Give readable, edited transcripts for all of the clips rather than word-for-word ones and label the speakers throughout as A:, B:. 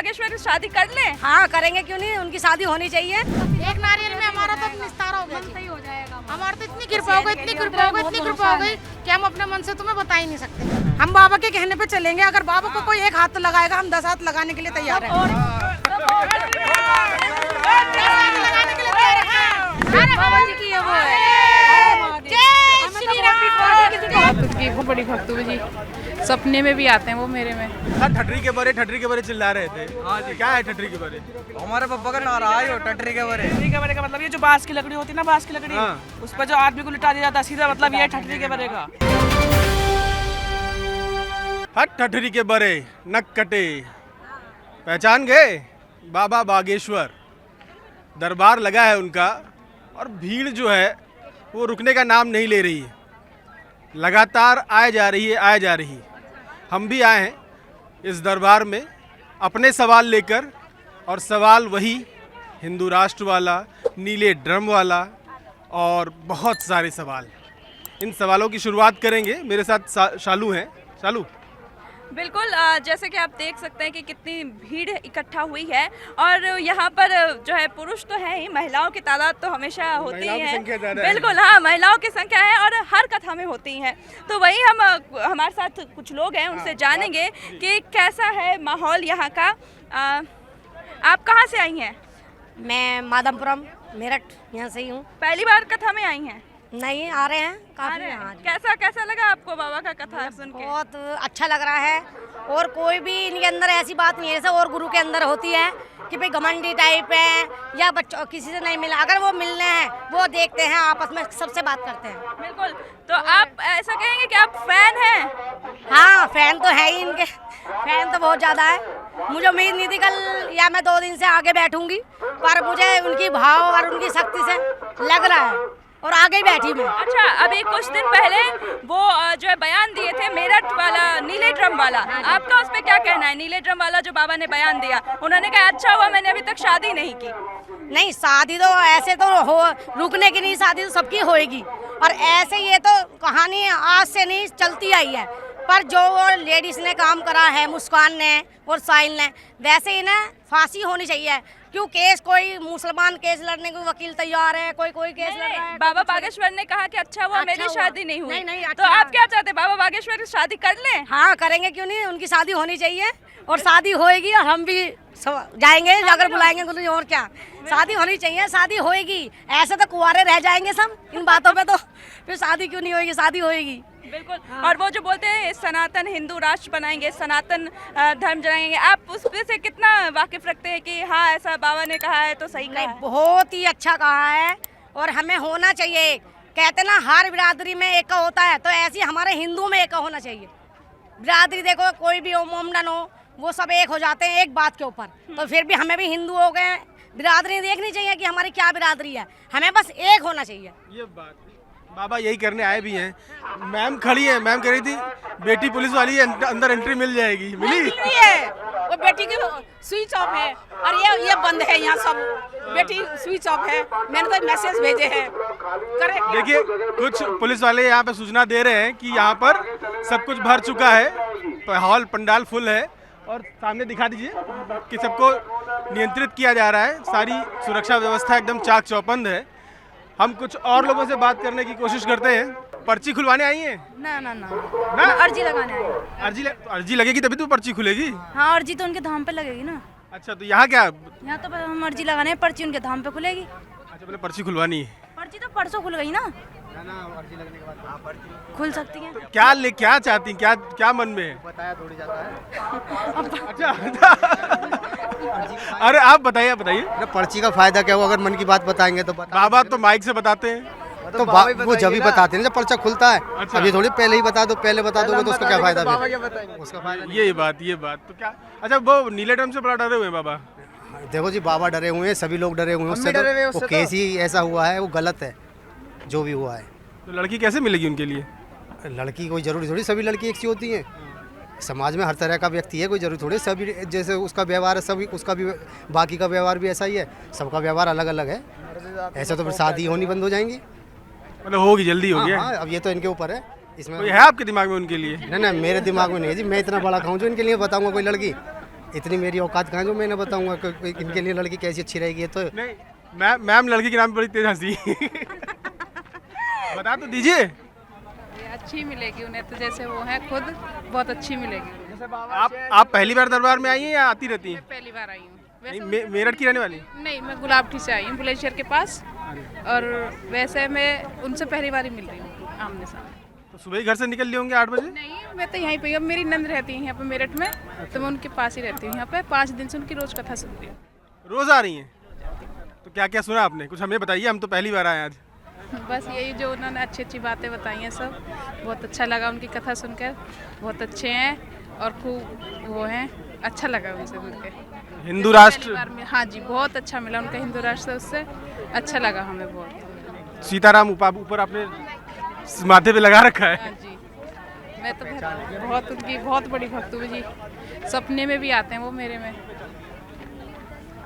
A: बागेश्वर की शादी कर लें?
B: हाँ करेंगे, क्यों नहीं, उनकी शादी होनी चाहिए।
C: एक नारियल में हमारा तो निस्तारा हो गया, सही हो जाएगा। हमारा तो इतनी कृपा हो गई, इतनी कृपा हो गई, इतनी कृपा हो गई कि हम अपने मन से तुम्हें बता ही नहीं सकते। हम बाबा के कहने पे चलेंगे, अगर बाबा को कोई एक हाथ लगाएगा हम 10 हाथ लगाने के लिए तैयार हैं।
A: बाबा जी की वो है।
D: खूब बड़ी भक्त हूँ जी, सपने में भी आते हैं वो मेरे में।
E: ठटरी के बरे चिल्ला रहे थे। हाँ जी, क्या है ठटरी के बरे?
F: हमारे पापा का नारा है यो ठटरी के बरे।
G: ठटरी के बरे का मतलब ये जो बांस की लकड़ी होती है ना, बांस की लकड़ी, उस पर जो आदमी को लिटा दिया जाता है, सीधा मतलब ये है ठटरी के बरे का।
E: हट ठटरी के बरे नक कटे, पहचान गए? बाबा बागेश्वर दरबार लगा है उनका, और भीड़ जो है वो रुकने का नाम नहीं ले रही है, लगातार आए जा रही है। हम भी आए हैं इस दरबार में अपने सवाल लेकर, और सवाल वही हिंदू राष्ट्र वाला, नीले ड्रम वाला और बहुत सारे सवाल। इन सवालों की शुरुआत करेंगे, मेरे साथ शालू हैं। शालू,
A: बिल्कुल, जैसे कि आप देख सकते हैं कि कितनी भीड़ इकट्ठा हुई है, और यहाँ पर जो है पुरुष तो है ही, महिलाओं की तादाद तो हमेशा होती है। बिल्कुल, हाँ, महिलाओं की संख्या है और हर कथा में होती हैं। तो वही हमारे साथ कुछ लोग हैं, उनसे जानेंगे कि कैसा है माहौल यहाँ का। आप कहाँ से आई हैं?
B: मैं माधमपुरम मेरठ यहाँ से ही हूँ।
A: पहली बार कथा में आई हैं?
B: नहीं, आ रहे हैं काफी।
A: हाँ, कैसा लगा आपको बाबा का कथा सुन के?
B: बहुत अच्छा लग रहा है, और कोई भी इनके अंदर ऐसी बात नहीं है जैसे और गुरु के अंदर होती है कि भाई घमंडी टाइप है या बच्चों किसी से नहीं मिला। अगर वो मिलने हैं वो देखते हैं, आपस में सबसे बात करते हैं।
A: बिल्कुल, तो आप ऐसा कहेंगे कि आप फैन हैं?
B: हाँ, फैन तो है ही इनके, फैन तो बहुत ज़्यादा है। मुझे उम्मीद नहीं थी कल या मैं 2 दिन से आगे बैठूंगी, पर मुझे उनकी भाव और उनकी शक्ति से लग रहा है, और आगे ही बैठी मैं।
A: अच्छा, अभी कुछ दिन पहले वो जो है बयान दिए थे मेरठ वाला, नीले ड्रम वाला, आपका उस पर क्या कहना है? नीले ड्रम वाला जो बाबा ने बयान दिया, उन्होंने कहा अच्छा हुआ मैंने अभी तक शादी नहीं की।
B: नहीं, शादी तो ऐसे तो हो रुकने की नहीं, शादी तो सबकी होएगी, और ऐसे ये तो कहानी आज से नहीं चलती आई है। पर जो लेडीज ने काम करा है, मुस्कान ने और साहिल ने, वैसे ही ना फांसी होनी चाहिए। क्यों केस, कोई मुसलमान केस लड़ने को वकील तैयार है, कोई केस लड़ रहा है।
A: बाबा बागेश्वर ने कहा कि अच्छा हुआ मेरी शादी नहीं हुई।
B: नहीं,
A: तो आप क्या चाहते हैं, बाबा बागेश्वर की शादी कर लें?
B: हाँ करेंगे, क्यों नहीं, उनकी शादी होनी चाहिए, और शादी होएगी, और हम भी जाएंगे अगर बुलाएंगे गुरु, और क्या, शादी होनी चाहिए, शादी होएगी। ऐसे तो कुंवारे रह जाएंगे सब इन बातों पे, तो फिर शादी क्यों नहीं होएगी, शादी होएगी।
A: बिल्कुल, और वो जो बोलते हैं सनातन हिंदू राष्ट्र बनाएंगे, सनातन धर्म जलाएंगे, आप उसपे से कितना वाकिफ रखते हैं कि हाँ ऐसा बाबा ने कहा है तो सही कहा है?
B: बहुत ही अच्छा कहा है, और हमें होना चाहिए। कहते ना हर बिरादरी में एक का होता है, तो ऐसे हमारे हिंदू में एक का होना चाहिए। बिरादरी देखो, कोई भी हो, मोमडन हो, वो सब एक हो जाते हैं एक बात के ऊपर। तो फिर भी हमें भी हिंदू हो गए, बिरादरी देखनी चाहिए कि हमारी क्या बिरादरी है, हमें बस एक होना चाहिए।
E: ये बात बाबा यही करने आए भी हैं। मैम खड़ी है, मैम कह रही थी बेटी पुलिस वाली है, अंदर एंट्री मिल जाएगी। मिली
G: है वो बेटी की स्विच ऑफ है, और ये बंद है, यहाँ सब बेटी स्विच ऑफ है। मैंने तो मैसेज भेजे हैं।
E: देखिए, कुछ पुलिस वाले यहाँ पे सूचना दे रहे हैं कि यहाँ पर सब कुछ भर चुका है, हॉल पंडाल फुल है, और सामने दिखा दीजिए कि सबको नियंत्रित किया जा रहा है, सारी सुरक्षा व्यवस्था एकदम चाक चौबंद है। हम कुछ और लोगों से बात करने की कोशिश करते हैं। पर्ची खुलवाने आई हैं?
A: ना, अर्जी लगाने आई हैं।
E: अर्जी लगेगी तभी तो पर्ची खुलेगी।
A: हाँ, अर्जी तो उनके धाम पे लगेगी ना।
E: अच्छा, तो यहाँ क्या?
A: यहाँ तो हम अर्जी लगाने हैं, पर्ची उनके धाम पे खुलेगी।
E: अच्छा, पहले पर्ची खुलवानी है।
A: पर्ची तो परसों खुल गई ना, अर्जी लगने के बाद खुल सकती है।
E: तो क्या चाहती हैं, क्या मन में है? बताया थोड़ी जाता है। अच्छा, अरे आप बताइए।
F: पर्ची का फायदा क्या हुआ, अगर मन की बात बताएंगे तो
E: बाबा तो माइक से बताते हैं,
F: तो वो जब भी बताते हैं जब पर्चा खुलता है।
E: अच्छा।
F: अब ये थोड़ी पहले ही बता दो, पहले बता दोगे तो उसका क्या फायदा उसका फायदा
E: ये बात तो क्या। अच्छा, वो नीले ड्रम से बड़ा डरे हुए हैं बाबा?
F: देखो जी, बाबा डरे हुए हैं, सभी लोग डरे हुए हैं उससे। वो केस ही ऐसा हुआ है, वो गलत है जो भी हुआ है।
E: तो लड़की कैसे मिलेगी उनके लिए?
F: लड़की कोई जरूरी थोड़ी सभी लड़की एक सी होती है। समाज में हर तरह का व्यक्ति है, कोई जरूरी थोड़ी सभी जैसे उसका व्यवहार है, सभी उसका भी बाकी का व्यवहार भी ऐसा ही है। सबका व्यवहार अलग अलग है, ऐसा तो फिर शादी होनी बंद हो जाएंगी।
E: मतलब होगी, जल्दी होगी।
F: हाँ, अब ये तो इनके ऊपर है। इसमें
E: कोई है आपके दिमाग में उनके लिए?
F: नहीं, मेरे दिमाग में नहीं है जी, मैं इतना बड़ा खाऊं जो इनके लिए बताऊंगा कोई लड़की। इतनी मेरी औकात कहाँ जो मैं ना बताऊंगा कि इनके लिए लड़की कैसी अच्छी रहेगी। ये तो
E: नहीं मैम लड़की के नाम पे बड़ी तेज हंसी बता तो दीजिए।
D: ये अच्छी मिलेगी उन्हें तो, जैसे वो है खुद बहुत अच्छी मिलेगी।
E: आप पहली बार दरबार में आई हैं या आती रहती हैं?
D: मैं पहली बार आई हूँ।
E: नहीं, मेरठ की रहने वाली?
D: नहीं, मैं गुलाबटी से आई हूँ, बुलंदशहर के पास। और वैसे मैं उनसे पहली बार ही मिल रही हूँ आमने सामने।
E: तो सुबह ही घर से निकल लिए होंगे 8 बजे?
D: नहीं, मैं तो यहीं पे हूँ। अब मेरी नंद रहती है यहाँ पे मेरठ में, तो मैं उनके पास ही रहती हूँ यहाँ पे। 5 दिन से उनकी रोज कथा सुनती हूँ।
E: रोज आ रही हैं? तो क्या क्या सुना आपने? कुछ हमें बताइए, हम तो पहली बार आए आज।
D: बस यही जो उन्होंने अच्छी अच्छी बातें बताई हैं, सब बहुत अच्छा लगा उनकी कथा सुनकर। बहुत अच्छे हैं और खूब वो हैं, अच्छा लगा उनसे मिलकर।
E: हिंदू राष्ट्र?
D: हाँ जी, बहुत अच्छा मिला उनका हिंदू राष्ट्र, उससे अच्छा लगा हमें बहुत।
E: सीताराम ऊपर आपने माथे पे लगा रखा है?
D: हाँ जी, मैं तो बहुत उनकी बहुत बड़ी भक्त हूँ जी। सपने में भी आते हैं वो मेरे में।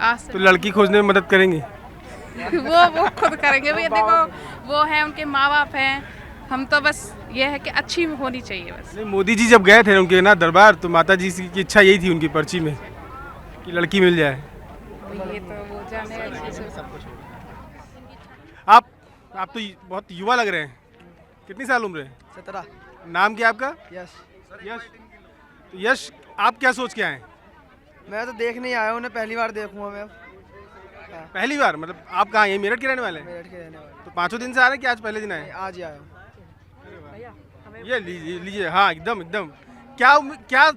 D: आज
E: तो लड़की खोजने में मदद करेंगे?
D: वो खुद करेंगे भैया। देखो वो है, उनके माँ बाप हैं, हम तो बस ये है कि अच्छी होनी चाहिए बस।
E: नहीं, मोदी जी जब गए थे उनके ना दरबार, तो माता जी की इच्छा यही थी उनकी पर्ची में कि लड़की मिल जाए।
D: ये तो वो जाने सब कुछ।
E: आप तो बहुत युवा लग रहे हैं। कितनी साल उम्र है?
H: 17।
E: नाम क्या आपका?
H: यस।
E: यश। तो यश, आप क्या सोच के आए?
H: मैं तो देखने ही आया हूँ, उन्हें पहली बार देखूंगा मैं।
E: पहली बार? मतलब आप कहाँ, यहीं मेरठ के रहने वाले हैं?
H: मेरठ के रहने वाले।
E: तो 5 दिन से आ रहे हैं कि आज पहले दिन आए?
H: आज ही आया हूँ।
E: ये लीजिए। हाँ, एकदम क्या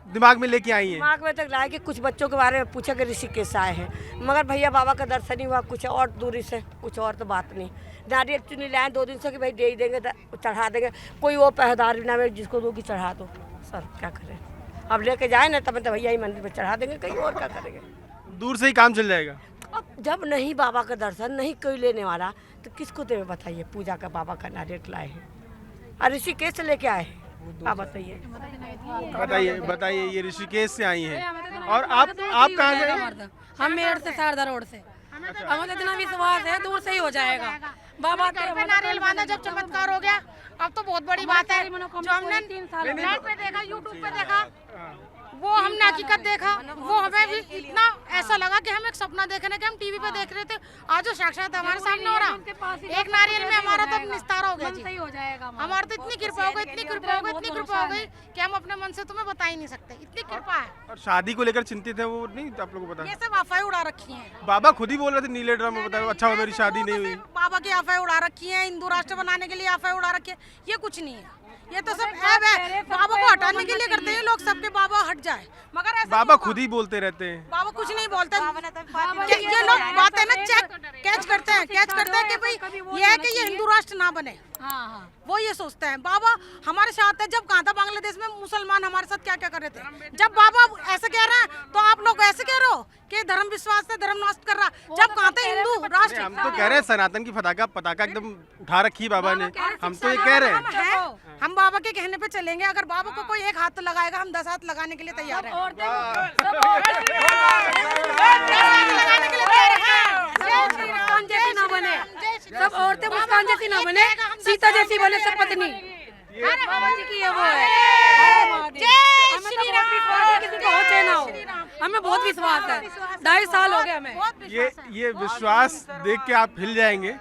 E: दिमाग में लेके आई हैं?
B: दिमाग में तक लाए कि कुछ बच्चों के बारे में पूछा कि ऋषिकेश आए हैं, मगर भैया बाबा का दर्शन ही हुआ, कुछ और दूरी से, कुछ और तो बात नहीं। नारियल चुनी लाए 2 दिन से कि भाई दे ही देंगे, चढ़ा देंगे। कोई वो पहरेदार भी ना मिले जिसको दो कि चढ़ा दो। सर क्या करें, अब लेके जाए ना तब तो भैया ही मंदिर में चढ़ा देंगे, कहीं और क्या करेंगे।
E: दूर से ही काम चल जाएगा।
B: अब जब नहीं बाबा का दर्शन नहीं कोई लेने वाला तो किसको देवे बताइए। पूजा का बाबा का नारियल लाए हैं और ऋषिकेश से लेके आए हैं, आप बताइए।
E: बताइए ये ऋषिकेश से आई हैं और आप कहाँ से?
C: हम मेरठ से, शारदा रोड से। हमें इतना विश्वास है दूर से ही हो जाएगा। बाबा के नारियल बांधा जब चमत्कार हो गया, अब तो बहुत बड़ी बात है। जो हमने नेट पे देखा, यूट्यूब पे देखा, वो हमने हकीकत देखा, वो हमें भी इतना ऐसा लगा कि हम एक सपना देख रहे थे, हम टीवी पे देख रहे थे, आज जो साक्षात हमारे सामने हो रहा। एक नारियल में हमारा तो निस्तारा हो गया जी। हमारा तो इतनी कृपा हो गई, इतनी कृपा हो गई, इतनी कृपा हो गई कि हम अपने मन से तुम्हें बता ही नहीं सकते, इतनी कृपा है।
E: और शादी को लेकर चिंतित है वो, नहीं आप लोगों को पता?
C: ये सब अफवाहें उड़ा रखी हैं।
E: बाबा खुद ही बोल रहे थे नीले ड्राम में, बताओ अच्छा मेरी शादी नहीं हुई।
C: बाबा की अफवाहें उड़ा रखी है, हिंदू राष्ट्र बनाने के लिए अफवाहें उड़ा रखी है, ये कुछ नहीं है। ये तो सब ऐब है, बाबा को हटाने के लिए करते हैं लोग, सबके बाबा हट जाए, मगर ऐसा
E: बाबा खुद ही बोलते रहते हैं।
C: बाबा कुछ नहीं बोलते। ये लोग बातें ना कैच करते हैं कि भाई ये है कि ये हिंदू राष्ट्र ना बने। वो ये सोचते हैं। बाबा हमारे साथ है, जब कहा था बांग्लादेश में मुसलमान हमारे साथ क्या क्या कर रहे थे, जब बाबा ऐसे कह रहे हैं तो आप लोग ऐसे कह रहे हो कि धर्म विश्वास से धर्म नष्ट कर रहा। जब कहा था हिंदू राष्ट्र,
E: हम तो कह रहे हैं सनातन की पताका एकदम उठा रखी है बाबा ने, हम तो ये कह रहे हैं।
C: हम बाबा के कहने पे चलेंगे, अगर बाबा को कोई एक हाथ लगाएगा हम 10 हाथ लगाने के लिए तैयार हैं। मुस्कान जैसी ना बने, सब औरतें मुस्कान जैसी ना बने, सीता जैसी बने सब पत्नी। बाबा जी की वो है, किसी को हो चाहे ना हो, हमें बहुत विश्वास है। 2.5 साल हो गए हमें।
E: ये विश्वास देख के आप हिल जाएंगे।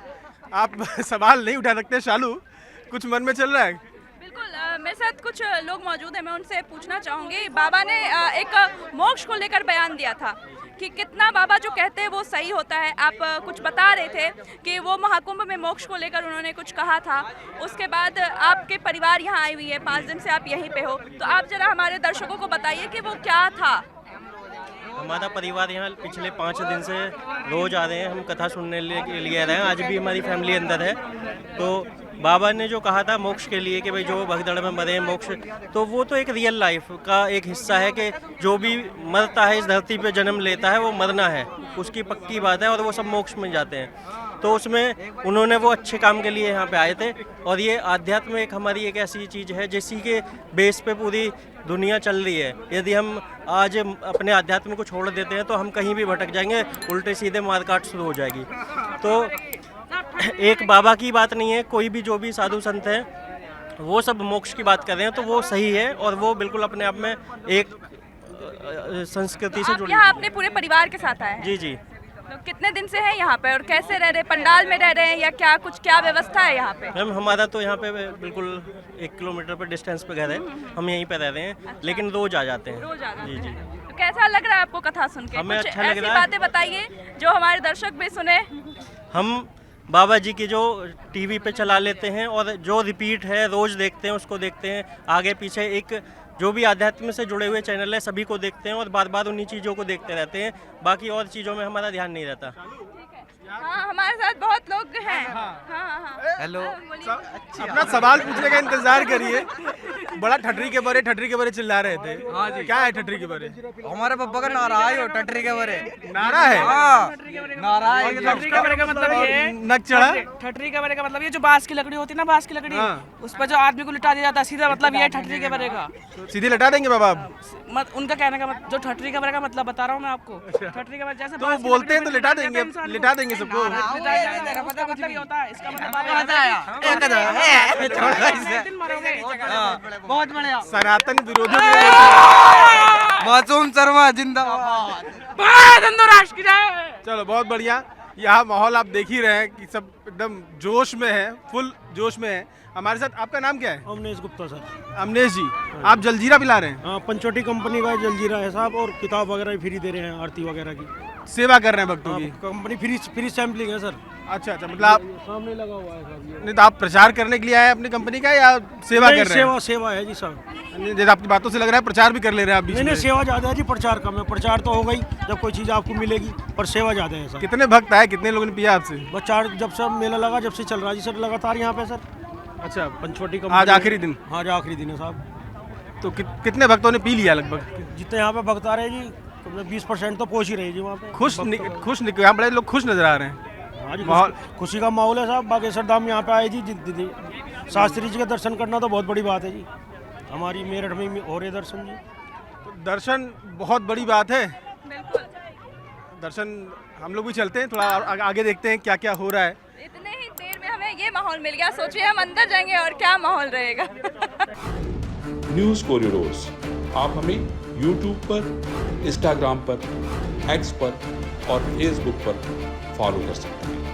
E: आप सवाल नहीं उठा सकते। शालू, कुछ मन में चल रहा है?
A: बिल्कुल, मेरे साथ कुछ लोग मौजूद हैं, मैं उनसे पूछना चाहूँगी। बाबा ने एक मोक्ष को लेकर बयान दिया था कि कितना बाबा जो कहते हैं वो सही होता है। आप कुछ बता रहे थे कि वो महाकुंभ में मोक्ष को लेकर उन्होंने कुछ कहा था। उसके बाद आपके परिवार यहाँ आई हुई है, 5 दिन से आप यहीं पे हो, तो आप जरा हमारे दर्शकों को बताइए कि वो क्या था।
I: हमारा परिवार यहाँ पिछले 5 दिन से रोज आ रहे हैं, हम कथा सुनने के लिए आ रहे हैं। आज भी हमारी फैमिली अंदर है। तो बाबा ने जो कहा था मोक्ष के लिए कि भाई जो भगदड़ में मरे मोक्ष, तो वो तो एक रियल लाइफ का एक हिस्सा है कि जो भी मरता है इस धरती पे जन्म लेता है वो मरना है, उसकी पक्की बात है, और वो सब मोक्ष में जाते हैं। तो उसमें उन्होंने वो अच्छे काम के लिए यहाँ पे आए थे। और ये आध्यात्म एक हमारी एक ऐसी चीज़ है जिसी के बेस पे पूरी दुनिया चल रही है। यदि हम आज अपने आध्यात्म को छोड़ देते हैं तो हम कहीं भी भटक जाएंगे, उल्टे सीधे मारकाट शुरू हो जाएगी। तो एक बाबा की बात नहीं है, कोई भी जो भी साधु संत हैं वो सब मोक्ष की बात कर रहे हैं तो वो सही है, और वो बिल्कुल अपने आप में एक संस्कृति से
A: आप
I: जुड़ी
A: यहाँ
I: हुई
A: अपने पूरे परिवार के साथ आए हैं?
I: जी जी।
A: तो कितने दिन से हैं यहाँ पे और कैसे रह रहे हैं? पंडाल में रह रहे हैं या क्या कुछ क्या व्यवस्था है यहाँ पे?
I: मैम हमारा तो यहाँ पे बिल्कुल 1 किलोमीटर पर डिस्टेंस पे घर है, हम यहीं पे रह रहे हैं, लेकिन रोज आ जाते हैं।
A: रोज आ जाते
I: जी जी।
A: हैं। तो कैसा लग रहा है आपको कथा सुन के?
I: हमें
A: कुछ
I: अच्छा लग
A: ऐसी
I: रहा है।
A: बातें बताइए जो हमारे दर्शक भी सुने।
I: हम बाबा जी की जो टीवी पे चला लेते हैं और जो रिपीट है रोज देखते हैं, उसको देखते हैं, आगे पीछे एक जो भी आध्यात्म से जुड़े हुए चैनल है सभी को देखते हैं और बार बार उन्हीं चीज़ों को देखते रहते हैं, बाकी और चीज़ों में हमारा ध्यान नहीं रहता।
A: हाँ हमारे साथ बहुत लोग हैं। हाँ।
H: हेलो।
E: अपना सवाल पूछने का इंतजार करिए। बड़ा ठटरी के बरे चिल्ला रहे थे। हाँ जी। क्या है ठटरी के बरे?
H: हमारे पप्पा का नारा है यो टटरी के बरे।
E: नारा है?
H: नारा है।
G: ठटरी के बरे का मतलब ये
E: नक चढ़ा?
G: ठटरी के बरे का मतलब ये जो बांस की लकड़ी होती है ना, बांस की लकड़ी, उस पर जो आदमी को लिटा दिया जाता है, सीधा मतलब ये है ठटरी के बरे का।
E: सीधे लटा देंगे बाबा आप?
G: उनका कहने का जो ठटरी के बरे का मतलब बता रहा हूँ मैं आपको। ठटरी के बरे जैसे
E: तो बोलते हैं तो लिटा देंगे सबको।
G: मतलब ये होता है, इसका मतलब
H: बहुत बढ़िया।
E: सनातन विरोधी
H: मासूम शर्मा जिंदाबाद।
G: राष्ट्र की जय।
E: चलो बहुत बढ़िया। यहाँ माहौल आप देख ही रहे हैं कि सब एकदम जोश में है, फुल जोश में है। हमारे साथ आपका नाम क्या है?
J: अमनेश गुप्ता सर।
E: अमनेश जी, आप जलजीरा पिला रहे हैं?
J: हाँ, पंचवटी कंपनी का जलजीरा है साहब, और किताब वगैरह भी फ्री दे रहे हैं, आरती वगैरह की
E: सेवा कर रहे हैं भक्तों की।
J: कंपनी फ्री सैम्पलिंग है सर।
E: अच्छा, मतलब आप
J: सामने लगा हुआ है साहब।
E: नहीं तो आप प्रचार करने के लिए आए हैं अपनी कंपनी का या सेवा कर रहे हैं?
J: सेवा है जी साहब।
E: जैसे आपकी बातों से लग रहा है प्रचार भी कर ले रहे हैं आप बीच में।
J: नहीं, सेवा ज़्यादा है जी, प्रचार कम है। प्रचार तो हो गई जब कोई चीज़ आपको मिलेगी, पर सेवा ज़्यादा है सर।
E: कितने भक्त आए, कितने लोगों ने पिया आपसे?
J: बस 4, जब से मेला लगा जब से चल रहा है जी सर लगातार यहाँ पे सर।
E: अच्छा,
J: पंचवटी का
E: आज आखिरी दिन?
J: हाँ, आज आखिरी दिन है साहब।
E: तो कितने भक्तों ने पी लिया लगभग?
J: जितने यहाँ पे भक्त आ रहे हैं जी 20% तो पहुँच ही रहे जी वहाँ पे।
E: खुश यहाँ बड़े लोग खुश नजर आ रहे हैं।
J: हाँ जी, खुशी का माहौल है साहब। बागेश्वर धाम यहाँ पे आए जी, शास्त्री जी के दर्शन करना तो बहुत बड़ी बात है जी। हमारी मेरठ में हो रहे दर्शन जी।
E: तो दर्शन बहुत बड़ी बात है। दर्शन हम लोग भी चलते हैं, थोड़ा आगे देखते हैं क्या क्या हो रहा है।
A: इतने ही देर में हमें ये माहौल मिल गया, सोचिए हम अंदर जाएंगे और क्या माहौल रहेगा।
K: न्यूज़ कोरिडोर्स आप हमें यूट्यूब पर, इंस्टाग्राम पर, एक्स पर और फेसबुक पर फॉलो कर सकते हैं।